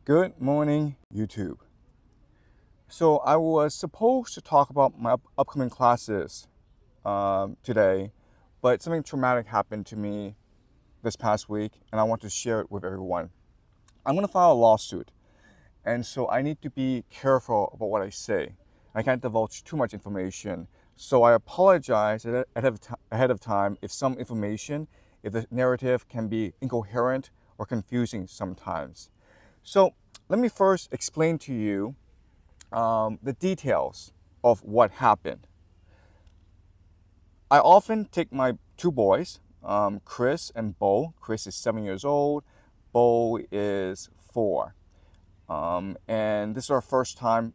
Good morning, YouTube. So I was supposed to talk about my upcoming classes today, but something traumatic happened to me this past week, and I want to share it with everyone. I'm going to file a lawsuit, and so I need to be careful about what I say. I can't divulge too much information, so I apologize ahead of time if some information, if the narrative can be incoherent or confusing sometimes. So let me first explain to you the details of what happened. I often take my two boys, Chris and Bo. Chris is 7 years old. Bo is 4. And this is our first time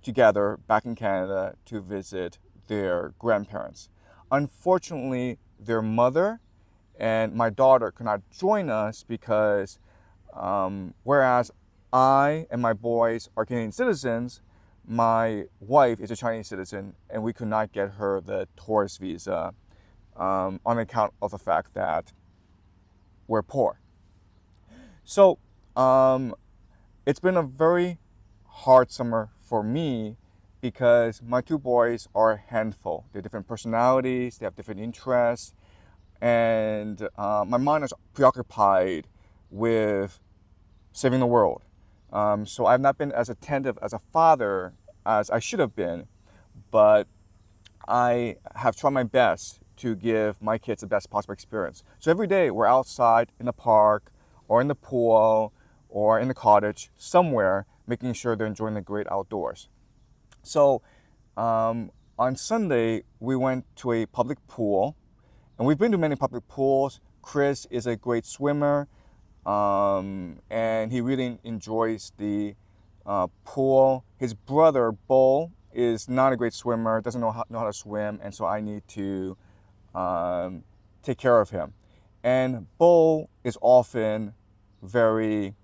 together back in Canada to visit their grandparents. Unfortunately, their mother and my daughter could not join us because whereas I and my boys are Canadian citizens, my wife is a Chinese citizen, and we could not get her the tourist visa on account of the fact that we're poor. So it's been a very hard summer for me because my two boys are a handful. They have different personalities, they have different interests, and my mind is preoccupied with saving the world. So I've not been as attentive as a father as I should have been, but I have tried my best to give my kids the best possible experience. So every day we're outside in the park or in the pool or in the cottage somewhere, making sure they're enjoying the great outdoors. So on Sunday, we went to a public pool, and we've been to many public pools. Chris is a great swimmer. And he really enjoys the pool. His brother, Bo, is not a great swimmer, doesn't know how to swim, and so I need to take care of him. And Bo is often very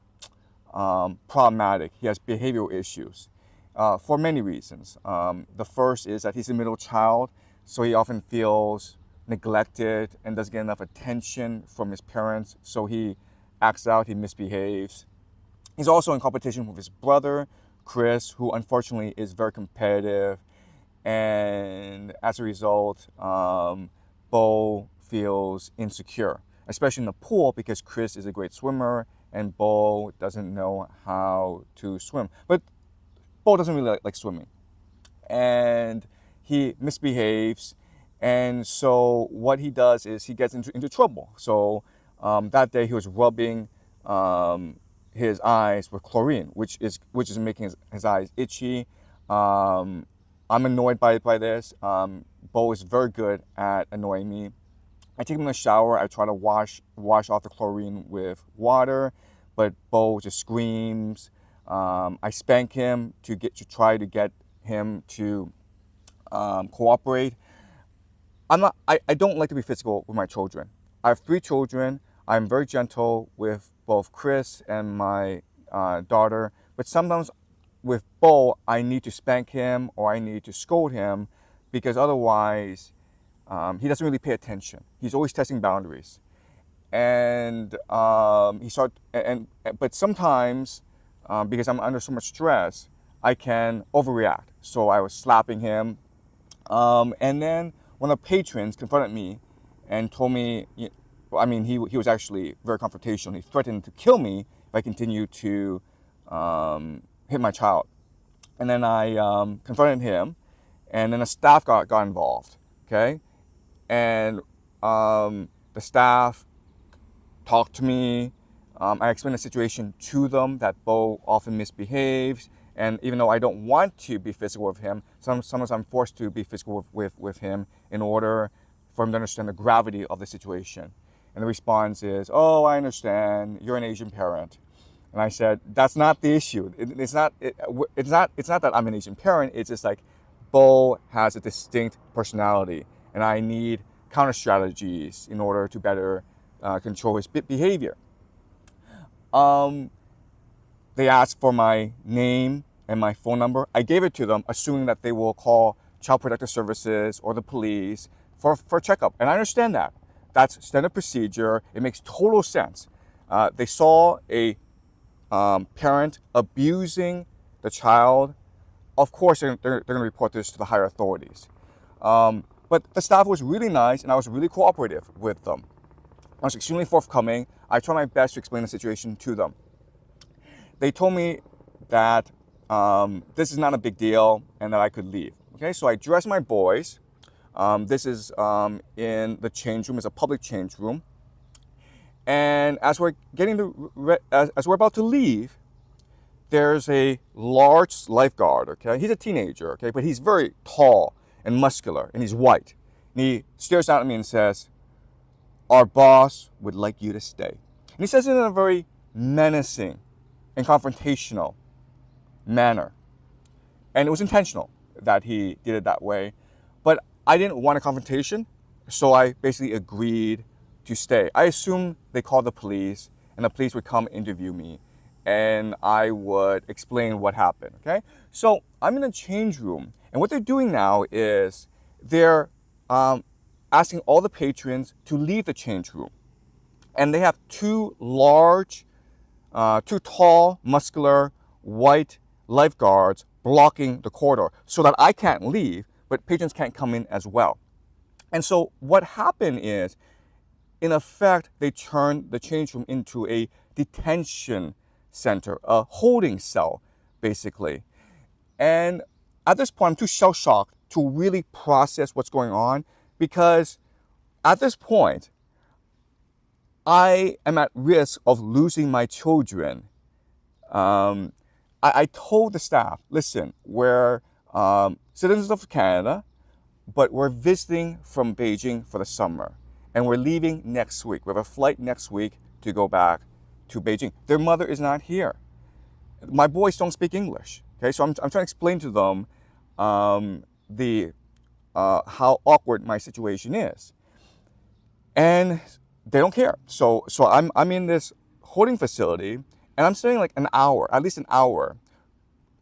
problematic. He has behavioral issues for many reasons. The first is that he's a middle child, so he often feels neglected and doesn't get enough attention from his parents, so he acts out, he misbehaves. He's also in competition with his brother, Chris, who unfortunately is very competitive. And as a result, Bo feels insecure, especially in the pool because Chris is a great swimmer and Bo doesn't know how to swim. But Bo doesn't really like swimming. And he misbehaves. And so what he does is he gets into trouble. So that day he was rubbing his eyes with chlorine, which is making his eyes itchy. I'm annoyed by this. Bo is very good at annoying me. I take him in the shower. I try to wash off the chlorine with water, but Bo just screams. I spank him to try to get him to cooperate. I don't like to be physical with my children. I have 3 children. I'm very gentle with both Chris and my daughter, but sometimes with Bo, I need to spank him or I need to scold him because otherwise he doesn't really pay attention. He's always testing boundaries, and but sometimes because I'm under so much stress, I can overreact. So I was slapping him, and then one of the patrons confronted me and told me. He was actually very confrontational. He threatened to kill me if I continued to hit my child. And then I confronted him, and then the staff got involved, okay? And the staff talked to me. I explained the situation to them, that Bo often misbehaves, and even though I don't want to be physical with him, sometimes I'm forced to be physical with him in order for him to understand the gravity of the situation. And the response is, "Oh, I understand. You're an Asian parent." And I said, "That's not the issue. It's not that I'm an Asian parent. It's just like Bo has a distinct personality, and I need counter strategies in order to better control his behavior." They asked for my name and my phone number. I gave it to them, assuming that they will call Child Protective Services or the police for a checkup. And I understand that. That's standard procedure. It makes total sense. They saw a parent abusing the child, of course they're going to report this to the higher authorities. But the staff was really nice, and I was really cooperative with them. I was extremely forthcoming. I tried my best to explain the situation to them. They told me that this is not a big deal and that I could leave. Okay, so I dressed my boys. This is in the change room. It's a public change room. And as we're as we're about to leave, there's a large lifeguard. Okay, he's a teenager. Okay, but he's very tall and muscular, and he's white. And he stares down at me and says, "Our boss would like you to stay." And he says it in a very menacing and confrontational manner. And it was intentional that he did it that way. But I didn't want a confrontation, so I basically agreed to stay. I assumed they called the police, and the police would come interview me, and I would explain what happened, okay? So I'm in a change room, and what they're doing now is they're asking all the patrons to leave the change room. And they have two tall, muscular, white lifeguards blocking the corridor so that I can't leave, but patrons can't come in as well. And so what happened is, in effect, they turned the change room into a detention center, a holding cell, basically. And at this point, I'm too shell-shocked to really process what's going on, because at this point, I am at risk of losing my children. I told the staff, listen, we're citizens of Canada, but we're visiting from Beijing for the summer. And we're leaving next week. We have a flight next week to go back to Beijing. Their mother is not here. My boys don't speak English. Okay, so I'm trying to explain to them how awkward my situation is. And they don't care. So I'm in this holding facility, and I'm spending like an hour, at least an hour,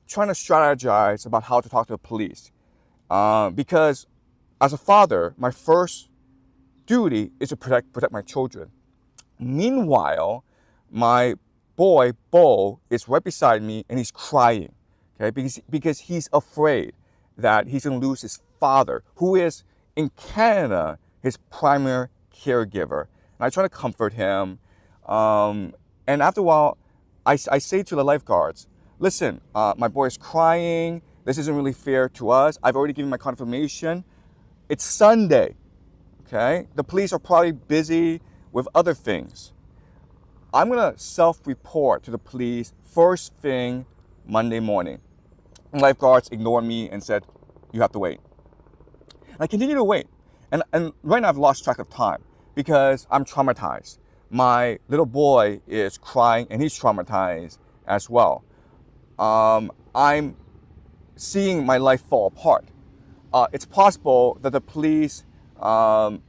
trying to strategize about how to talk to the police. Because as a father, my first duty is to protect my children. Meanwhile, my boy, Bo, is right beside me, and he's crying, okay? Because he's afraid that he's going to lose his father, who is, in Canada, his primary caregiver. And I try to comfort him. And after a while, I say to the lifeguards, listen, my boy is crying. This isn't really fair to us. I've already given my confirmation. It's Sunday, okay? The police are probably busy with other things. I'm going to self-report to the police first thing Monday morning. And lifeguards ignored me and said, you have to wait. And I continue to wait. And right now I've lost track of time because I'm traumatized. My little boy is crying and he's traumatized as well. I'm seeing my life fall apart. It's possible that the police charge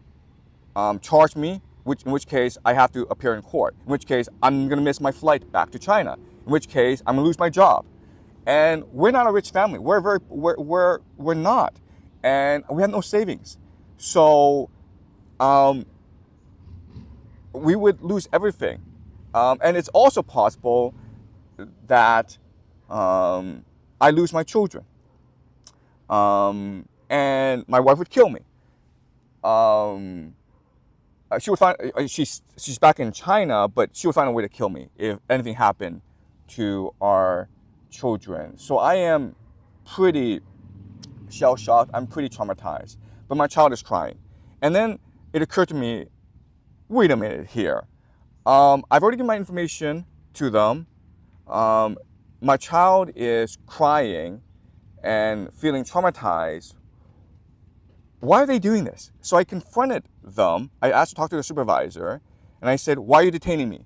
me, in which case I have to appear in court, in which case I'm going to miss my flight back to China, in which case I'm going to lose my job. And we're not a rich family. We're not. And we have no savings. So we would lose everything. And it's also possible that I lose my children. And my wife would kill me. She would find she's back in China, but she would find a way to kill me if anything happened to our children. So I am pretty shell-shocked. I'm pretty traumatized. But my child is crying. And then it occurred to me, wait a minute here. I've already given my information to them. My child is crying and feeling traumatized. Why are they doing this? So I confronted them. I asked to talk to the supervisor, and I said, why are you detaining me?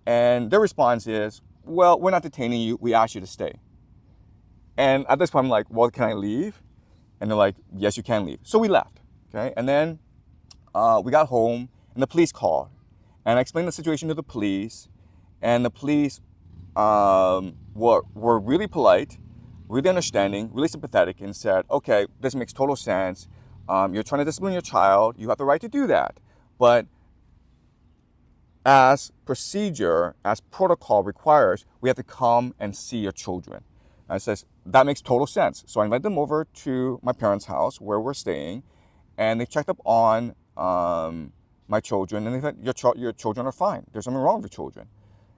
And their response is, well, we're not detaining you. We asked you to stay. And at this point, I'm like, well, can I leave? And they're like, yes, you can leave. So we left, okay? And then we got home, and the police called. And I explained the situation to the police, and the police were really polite, really understanding, really sympathetic, and said, okay, this makes total sense. You're trying to discipline your child. You have the right to do that. But as procedure, as protocol requires, we have to come and see your children. And I says, that makes total sense. So I invited them over to my parents' house where we're staying, and they checked up on my children, and they said, your children are fine. There's nothing wrong with your children.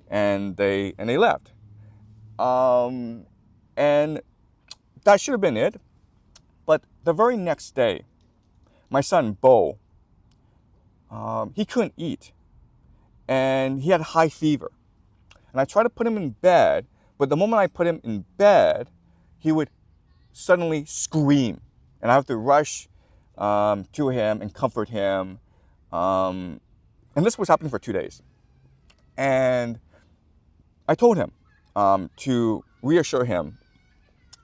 And they left. And that should have been it. But the very next day, my son, Bo, he couldn't eat. And he had high fever. And I tried to put him in bed, but the moment I put him in bed, he would suddenly scream. And I have to rush to him and comfort him. And this was happening for 2 days. And I told him to reassure him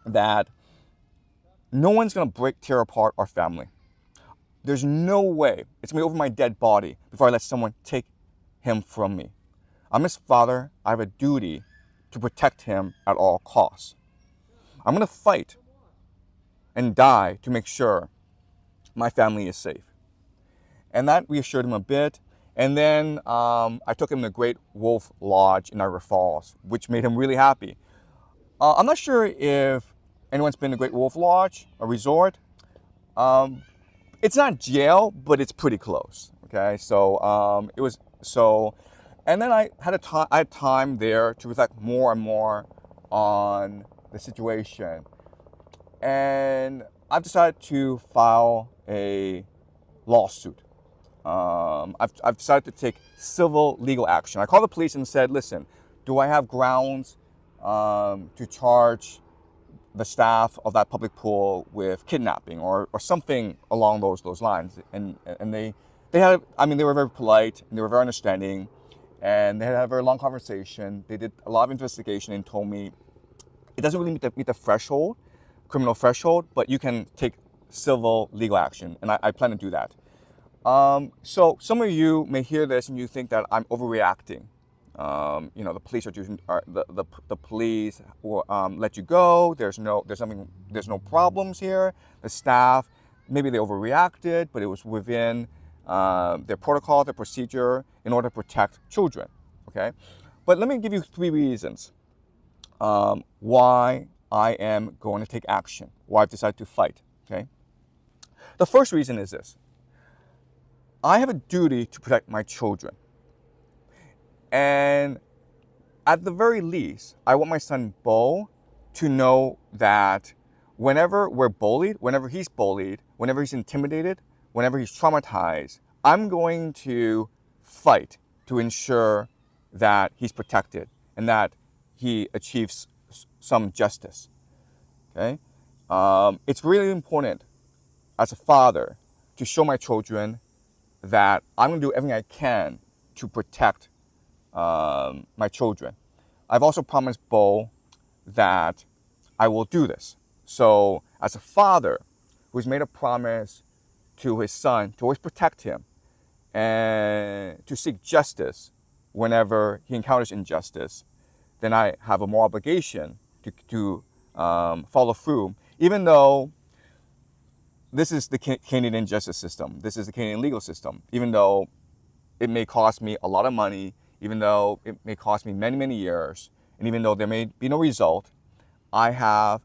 that no one's going to tear apart our family. There's no way it's going to be over my dead body before I let someone take him from me. I'm his father. I have a duty to protect him at all costs. I'm going to fight and die to make sure my family is safe. And that reassured him a bit. And then I took him to Great Wolf Lodge in Niagara Falls, which made him really happy. I'm not sure if anyone's been to Great Wolf Lodge, a resort. It's not jail, but it's pretty close. Okay, so it was so, and then I had time there to reflect more and more on the situation, and I've decided to file a lawsuit. I've decided to take civil legal action. I called the police and said, listen, do I have grounds to charge the staff of that public pool with kidnapping or something along those lines? And they had, I mean, they were very polite and they were very understanding, and they had a very long conversation. They did a lot of investigation and told me it doesn't really meet the threshold, criminal threshold, but you can take civil legal action, and I plan to do that. So some of you may hear this and you think that I'm overreacting. You know, the police the police will let you go. There's no problems here. The staff, maybe they overreacted, but it was within their protocol, their procedure in order to protect children. Okay, but let me give you 3 reasons why I am going to take action, why I've decided to fight. Okay, the first reason is this: I have a duty to protect my children. And at the very least, I want my son Bo to know that whenever we're bullied, whenever he's intimidated, whenever he's traumatized, I'm going to fight to ensure that he's protected and that he achieves some justice. Okay? It's really important as a father to show my children that I'm going to do everything I can to protect my children. I've also promised Bo that I will do this. So as a father who's made a promise to his son to always protect him and to seek justice whenever he encounters injustice, then I have a moral obligation to follow through, even though this is the Canadian justice system. This is the Canadian legal system. Even though it may cost me a lot of money, even though it may cost me many, many years, and even though there may be no result, I have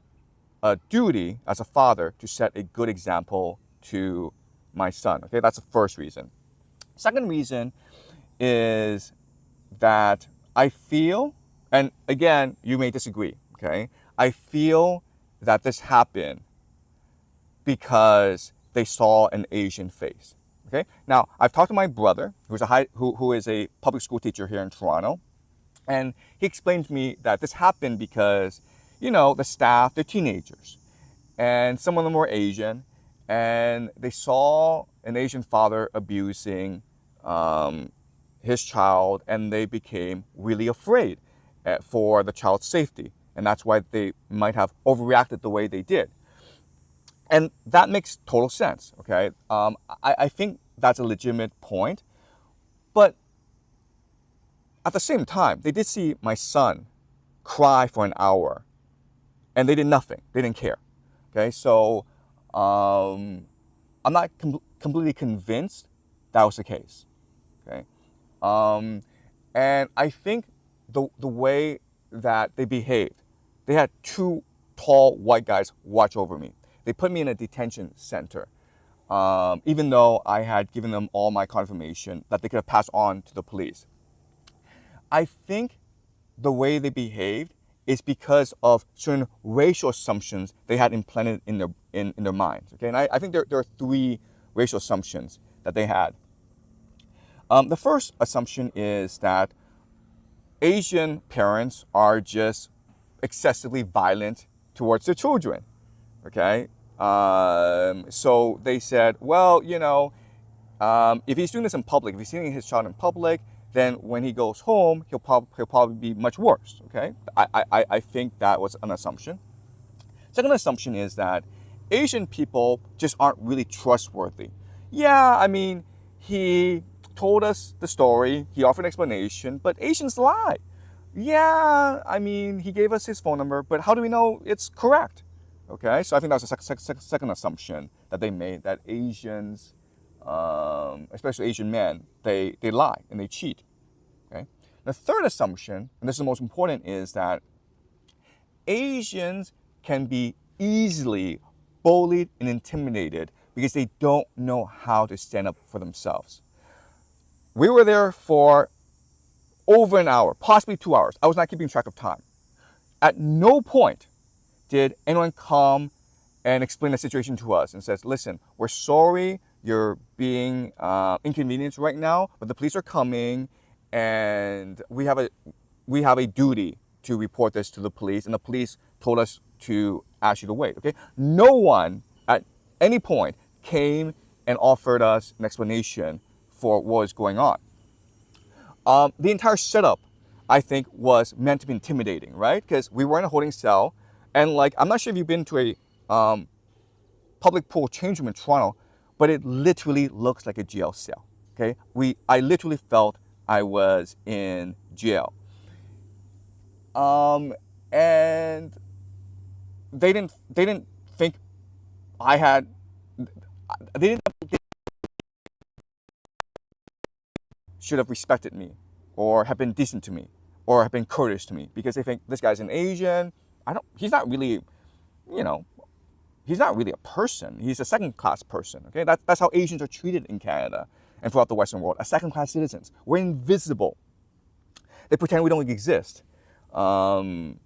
a duty as a father to set a good example to my son. Okay, that's the first reason. Second reason is that I feel, and again, you may disagree, okay? I feel that this happened because they saw an Asian face. Okay. Now, I've talked to my brother, who is a public school teacher here in Toronto, and he explained to me that this happened because, you know, the staff, they're teenagers, and some of them were Asian, and they saw an Asian father abusing his child, and they became really afraid for the child's safety, and that's why they might have overreacted the way they did. And that makes total sense, okay? I think that's a legitimate point. But at the same time, they did see my son cry for an hour, and they did nothing. They didn't care, okay? So I'm not completely convinced that was the case, okay? And I think the way that they behaved, they had two tall white guys watch over me. They put me in a detention center, even though I had given them all my confirmation that they could have passed on to the police. I think the way they behaved is because of certain racial assumptions they had implanted in their minds. Okay, and I think there are three racial assumptions that they had. The first assumption is that Asian parents are just excessively violent towards their children. Okay, so they said, well, if he's doing this in public, if he's seeing his child in public, then when he goes home, he'll probably be much worse. Okay, I think that was an assumption. Second assumption is that Asian people just aren't really trustworthy. Yeah, I mean, he told us the story, he offered an explanation, but Asians lie. Yeah, I mean, he gave us his phone number, but how do we know it's correct? Okay, so I think that was the second assumption that they made, that Asians, especially Asian men, they lie and they cheat. Okay, the third assumption, and this is the most important, is that Asians can be easily bullied and intimidated because they don't know how to stand up for themselves. We were there for over an hour, possibly 2 hours. I was not keeping track of time. At no point did anyone come and explain the situation to us and says, listen, we're sorry you're being inconvenienced right now, but the police are coming and we have a duty to report this to the police, and the police told us to ask you to wait. Okay, no one at any point came and offered us an explanation for what was going on. The entire setup, I think, was meant to be intimidating, right? Because we were in a holding cell, and I'm not sure if you've been to a public pool change room in Toronto, but it literally looks like a jail cell. Okay, I literally felt I was in jail. And they didn't think they didn't should have respected me or have been decent to me or have been courteous to me, because they think this guy's an Asian. He's not really, he's not really a person. He's a second-class person. Okay, that's how Asians are treated in Canada and throughout the Western world, as second-class citizens. We're invisible. They pretend we don't exist. And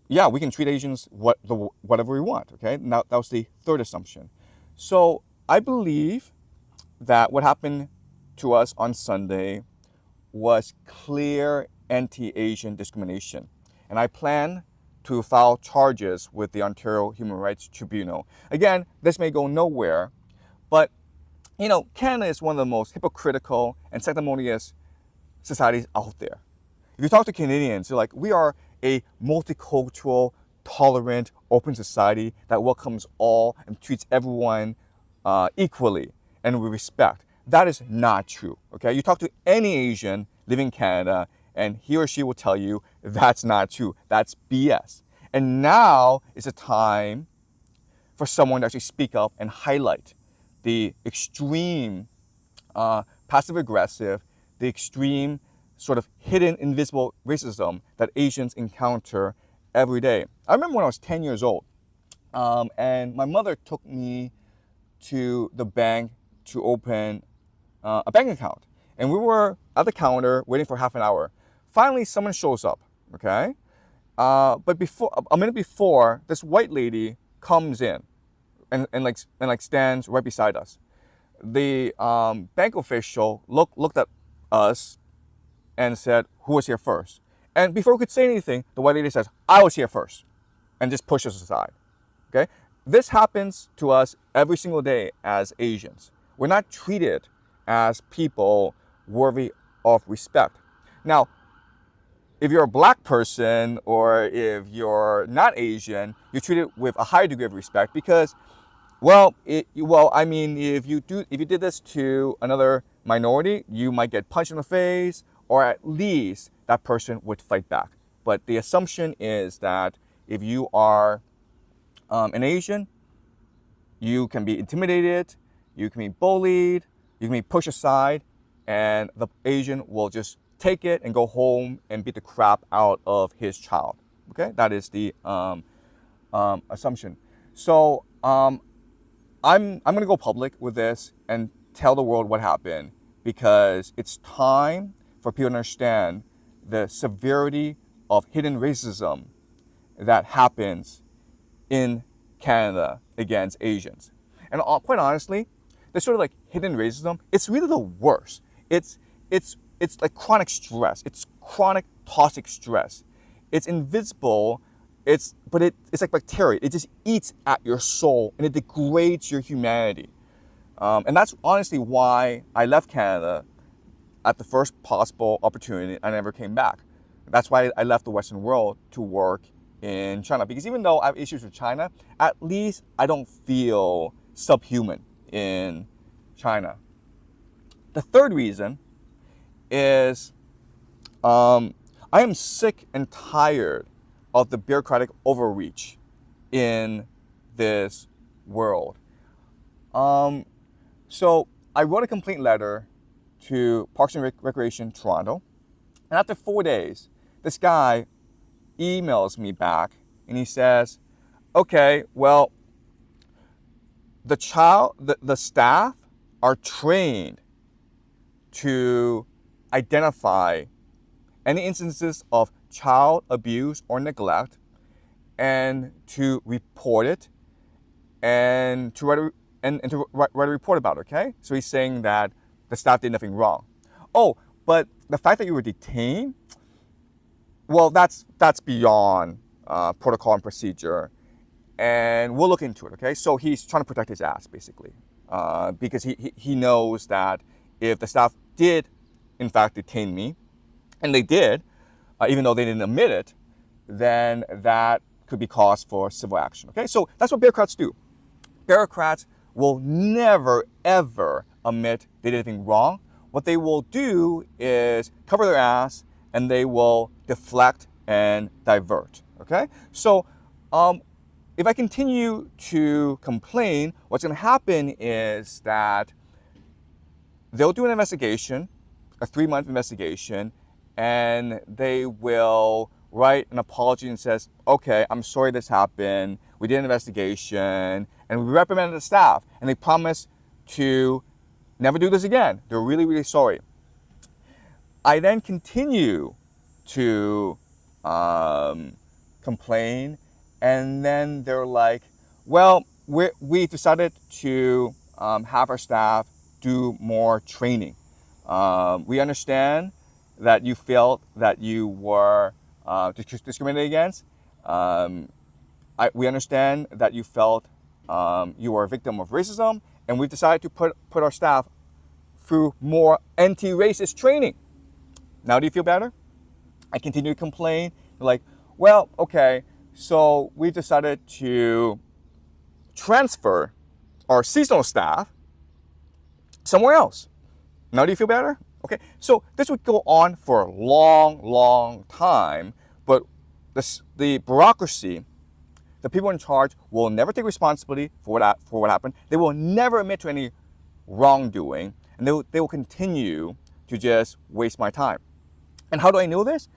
yeah, we can treat Asians whatever we want. Okay, now that was the third assumption. So I believe that what happened to us on Sunday was clear anti-Asian discrimination, and I plan to file charges with the Ontario Human Rights Tribunal. Again, this may go nowhere, but Canada is one of the most hypocritical and sanctimonious societies out there. If you talk to Canadians, they're like, we are a multicultural, tolerant, open society that welcomes all and treats everyone equally and with respect. That is not true. Okay, you talk to any Asian living in Canada, and he or she will tell you that's not true. That's BS. And now is a time for someone to actually speak up and highlight the extreme passive-aggressive, the extreme sort of hidden, invisible racism that Asians encounter every day. I remember when I was 10 years old, and my mother took me to the bank to open a bank account. And we were at the counter waiting for half an hour. Finally, someone shows up, okay? But a minute before, this white lady comes in and stands right beside us. The bank official looked at us and said, who was here first? And before we could say anything, the white lady says, I was here first, and just pushes us aside, okay? This happens to us every single day as Asians. We're not treated as people worthy of respect. Now, if you're a black person or if you're not Asian, you're treated with a higher degree of respect because, if you did this to another minority, you might get punched in the face, or at least that person would fight back. But the assumption is that if you are an Asian, you can be intimidated, you can be bullied, you can be pushed aside, and the Asian will just take it and go home and beat the crap out of his child. Okay, that is the assumption. So I'm going to go public with this and tell the world what happened, because it's time for people to understand the severity of hidden racism that happens in Canada against Asians. And quite honestly, this sort of like hidden racism, it's really the worst. It's like chronic stress. It's chronic toxic stress. It's invisible. It's like bacteria. It just eats at your soul and it degrades your humanity. And that's honestly why I left Canada at the first possible opportunity. I never came back. That's why I left the Western world to work in China. Because even though I have issues with China, at least I don't feel subhuman in China. The third reason is I am sick and tired of the bureaucratic overreach in this world. So I wrote a complaint letter to Parks and Recreation Toronto, and after 4 days, this guy emails me back and he says, okay, well, the staff are trained to identify any instances of child abuse or neglect and to report it and to write a report about it, okay? So he's saying that the staff did nothing wrong. Oh, but the fact that you were detained, well, that's beyond protocol and procedure, and we'll look into it, okay? So he's trying to protect his ass, basically, because he knows that if the staff did, in fact, detain me, and they did, even though they didn't admit it, then that could be cause for civil action, okay? So that's what bureaucrats do. Bureaucrats will never, ever admit they did anything wrong. What they will do is cover their ass and they will deflect and divert, okay? So if I continue to complain, what's going to happen is that they'll do an investigation, a 3-month investigation, and they will write an apology and says, okay, I'm sorry this happened. We did an investigation and we reprimanded the staff, and they promise to never do this again. They're really, really sorry. I then continue to complain, and then they're like, well, we decided to have our staff do more training. We understand that you felt that you were discriminated against. We understand that you felt you were a victim of racism, and we've decided to put our staff through more anti-racist training. Now do you feel better? I continue to complain. They're like, well, okay, so we've decided to transfer our seasonal staff somewhere else. Now do you feel better? Okay, so this would go on for a long, long time, but the bureaucracy, the people in charge, will never take responsibility for what happened. They will never admit to any wrongdoing, and they will continue to just waste my time. And how do I know this?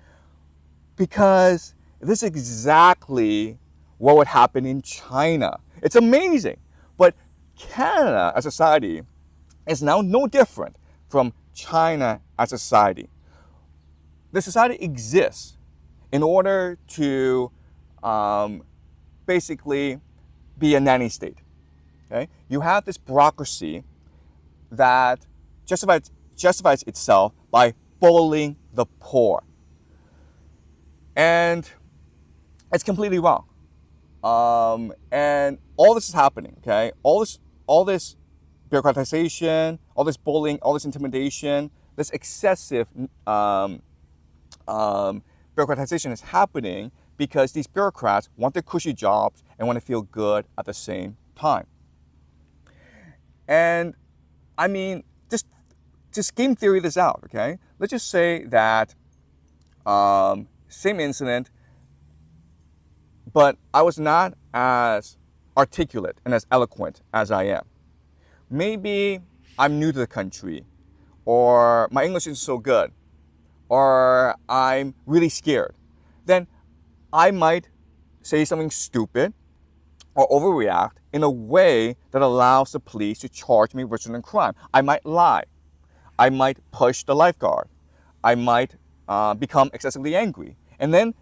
Because this is exactly what would happen in China. It's amazing. But Canada as a society is now no different from China as a society. The society exists in order to basically be a nanny state. Okay? You have this bureaucracy that justifies itself by bullying the poor. And it's completely wrong. And all this is happening, okay? All this bureaucratization, all this bullying, all this intimidation, this excessive bureaucratization is happening because these bureaucrats want their cushy jobs and want to feel good at the same time. And I mean, just game theory this out, okay? Let's just say that same incident, but I was not as articulate and as eloquent as I am. Maybe I'm new to the country, or my English isn't so good, or I'm really scared, then I might say something stupid or overreact in a way that allows the police to charge me with certain crime. I might lie. I might push the lifeguard. I might become excessively angry. And then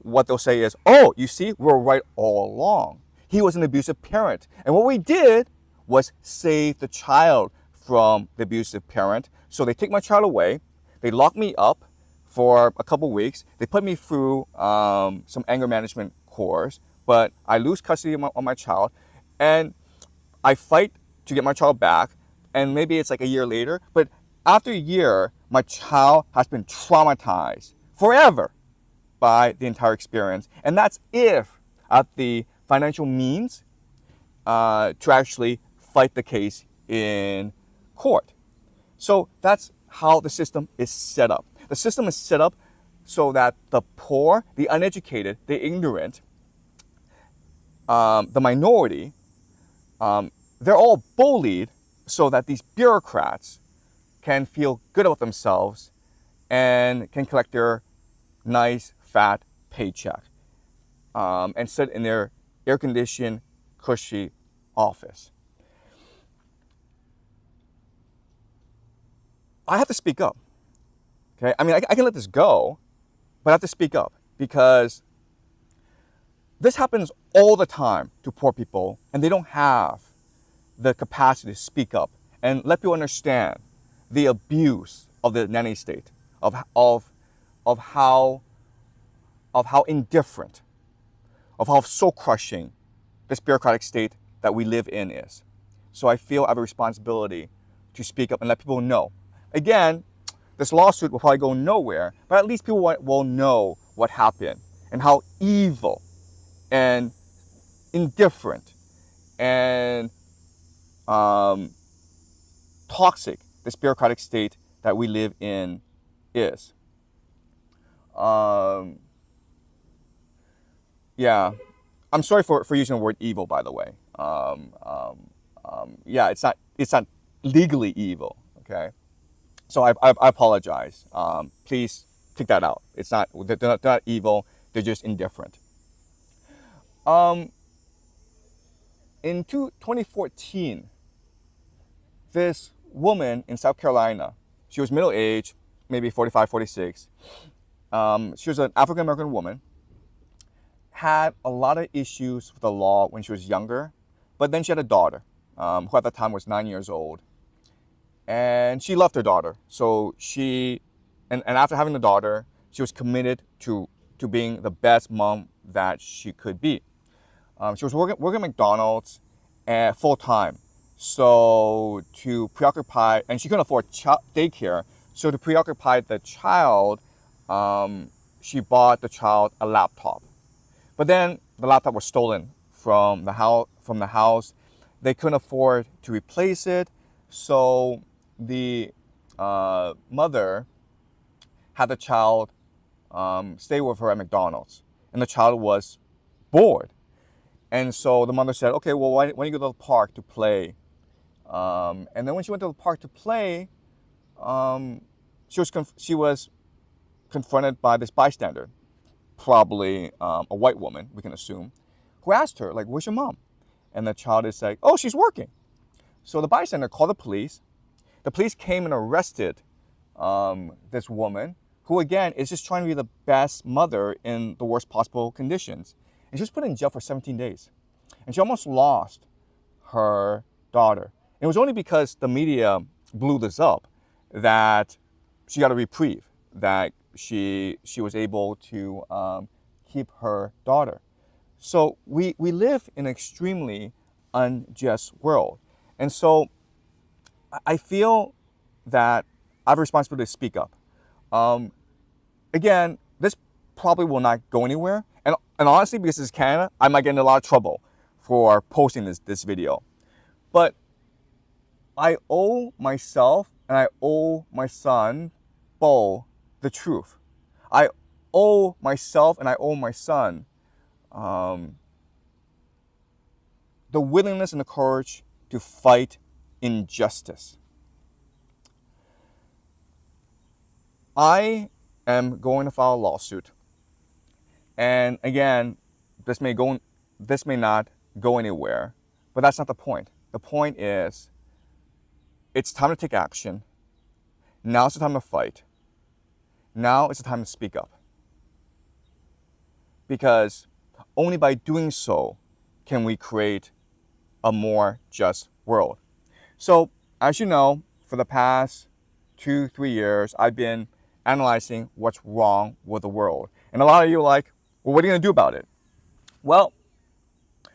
what they'll say is, oh, you see, we were right all along. He was an abusive parent. And what we did was save the child from the abusive parent. So they take my child away. They lock me up for a couple weeks. They put me through some anger management course, but I lose custody of my child. And I fight to get my child back. And maybe it's like a year later. But after a year, my child has been traumatized forever by the entire experience. And that's if I have the financial means to actually fight the case in court. So that's how the system is set up. The system is set up so that the poor, the uneducated, the ignorant, the minority, they're all bullied so that these bureaucrats can feel good about themselves and can collect their nice, fat paycheck and sit in their air-conditioned, cushy office. I have to speak up. Okay, I mean, I can let this go, but I have to speak up because this happens all the time to poor people, and they don't have the capacity to speak up and let people understand the abuse of the nanny state, of how indifferent, of how soul crushing this bureaucratic state that we live in is. So I feel I have a responsibility to speak up and let people know. Again, this lawsuit will probably go nowhere, but at least people will know what happened and how evil and indifferent and toxic this bureaucratic state that we live in is. Yeah, I'm sorry for using the word evil, by the way. Yeah, it's not legally evil. Okay, so I apologize. Please take that out. They're not evil. They're just indifferent. In 2014, this woman in South Carolina, she was middle-aged, maybe 45, 46. She was an African-American woman, had a lot of issues with the law when she was younger, but then she had a daughter, who at the time was 9 years old. And she loved her daughter. So and after having the daughter, she was committed to being the best mom that she could be. She was working at McDonald's full time. So to preoccupy, and she couldn't afford daycare. So to preoccupy the child, she bought the child a laptop. But then the laptop was stolen from the house. They couldn't afford to replace it. So the mother had the child stay with her at McDonald's. And the child was bored. And so the mother said, okay, well, why don't you go to the park to play? And then when she went to the park to play, she was confronted by this bystander, probably a white woman, we can assume, who asked her, like, where's your mom? And the child is like, oh, she's working. So the bystander called the police. The police came and arrested this woman, who again is just trying to be the best mother in the worst possible conditions. And she was put in jail for 17 days. And she almost lost her daughter. It was only because the media blew this up that she got a reprieve, that she was able to keep her daughter. So we live in an extremely unjust world. And so I feel that I have a responsibility to speak up. Again, this probably will not go anywhere. And honestly, because this is Canada, I might get in a lot of trouble for posting this video. But I owe myself and I owe my son, Bo, the truth. I owe myself and I owe my son the willingness and the courage to fight injustice. I am going to file a lawsuit. And again, this may not go anywhere, but that's not the point. The point is, it's time to take action. Now's the time to fight. Now is the time to speak up. Because only by doing so can we create a more just world. So, as you know, for the past 2-3 years, I've been analyzing what's wrong with the world. And a lot of you are like, well, what are you going to do about it? Well,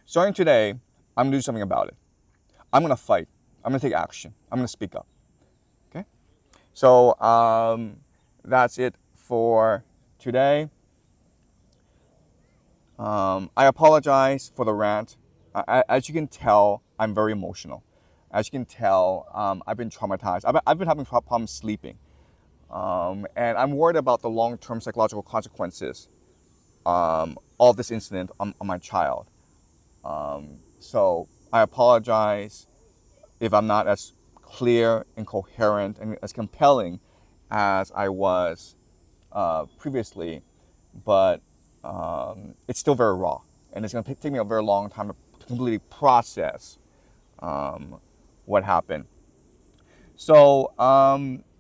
starting today, I'm going to do something about it. I'm going to fight. I'm going to take action. I'm going to speak up. Okay? So, that's it for today. I apologize for the rant. As you can tell, I'm very emotional. As you can tell, I've been traumatized. I've been having problems sleeping. And I'm worried about the long-term psychological consequences of this incident on my child. So I apologize if I'm not as clear and coherent and as compelling as I was previously, but it's still very raw, and it's going to take me a very long time to completely process what happened. So,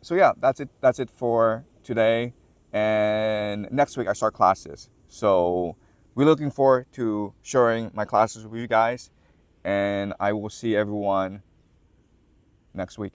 so yeah, that's it for today. And next week I start classes. So we're looking forward to sharing my classes with you guys, and I will see everyone next week.